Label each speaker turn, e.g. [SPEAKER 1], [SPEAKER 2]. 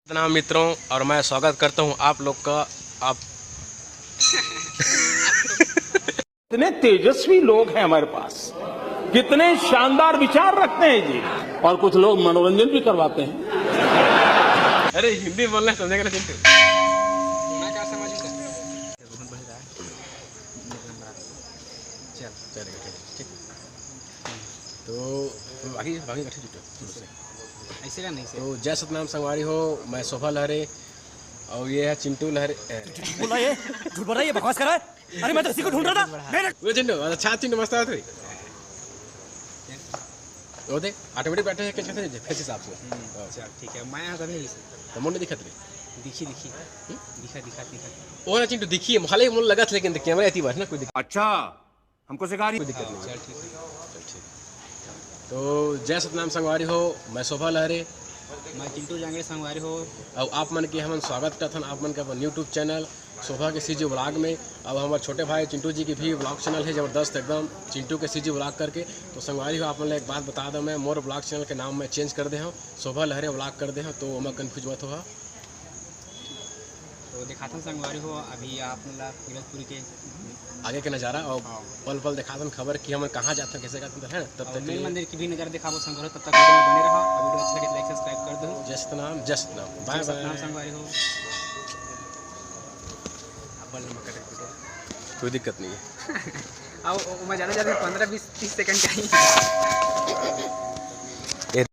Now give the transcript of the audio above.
[SPEAKER 1] नाम मित्रों और मैं स्वागत करता हूं आप लोग का। आप
[SPEAKER 2] कितने तेजस्वी लोग हैं हमारे पास, कितने शानदार विचार रखते हैं जी। और कुछ लोग मनोरंजन भी करवाते हैं।
[SPEAKER 1] अरे हिंदी बोलना है, समझेगा ना चिंटू?
[SPEAKER 3] मैं क्या समझूंगा?
[SPEAKER 1] चलेगा ठीक। तो बाकी बाकी बैठे चिंटू
[SPEAKER 3] ऐसे का नहीं
[SPEAKER 1] तो जय सतनाम संगवारी हो। मैं शोभा लहरे और ये है चिंटू लहरे।
[SPEAKER 4] बोला ये झूठ बोल रहा है, ये बकवास कर रहा है। अरे मैं तो इसी को ढूंढ रहा था।
[SPEAKER 1] वो चिंटू अच्छा चिंटू मस्त है। वो देख ऑटोमेटिक बैठे हैं कैसे फेस हिसाब से।
[SPEAKER 3] चल ठीक है, मैं यहाँ कभी
[SPEAKER 1] तो मुंड दिखत रही
[SPEAKER 3] दिखी दिखा
[SPEAKER 1] वो ना चिंटू दिखिए खाली मुंड लगा था, लेकिन कैमरा आती बात ना कोई
[SPEAKER 4] अच्छा हमको सिखा रही।
[SPEAKER 1] दिक्कत नहीं।
[SPEAKER 3] चल ठीक है।
[SPEAKER 1] चल ठीक। तो जय सतनाम संगवारी हो। मैं शोभा लहरे
[SPEAKER 3] मैं चिंटू जांगड़े संगवारी हो।
[SPEAKER 1] और आप मन के हम स्वागत करते हैं आप मन के अपन यूट्यूब चैनल शोभा के सीजी व्लॉग में। अब हमारे छोटे भाई चिंटू जी की भी व्लॉग चैनल है ज़बरदस्त एकदम, चिंटू के सीजी व्लॉग करके। तो संगवारी हो आप मन एक बात बता दूँ, मैं मोर व्लॉग चैनल के नाम में चेंज कर दे हूँ, शोभा लहरे व्लॉग कर दे हूँ, तो मैं कन्फ्यूज मत हुआ।
[SPEAKER 3] तो दिखाता संगवारी हो अभी आप मतलब फिरोजपुरी के
[SPEAKER 1] आगे के नज़ारा और पल पल दिखाता खबर कि हम कहाँ जाते हैं कैसे जाते हैं। तब तक
[SPEAKER 3] मेन मंदिर की भी नज़र दिखाओ संगवारी। तब तक वीडियो में बने रहा। वीडियो अच्छा लगे लाइक सब्सक्राइब कर दो।
[SPEAKER 1] जय सतनाम जय सतनाम बाय
[SPEAKER 3] सतनाम
[SPEAKER 1] बाय।
[SPEAKER 3] संगवारी हो।
[SPEAKER 1] कोई दिक्कत नहीं है।
[SPEAKER 3] अब मैं ज़्यादा 15-20-30 सेकंड का ही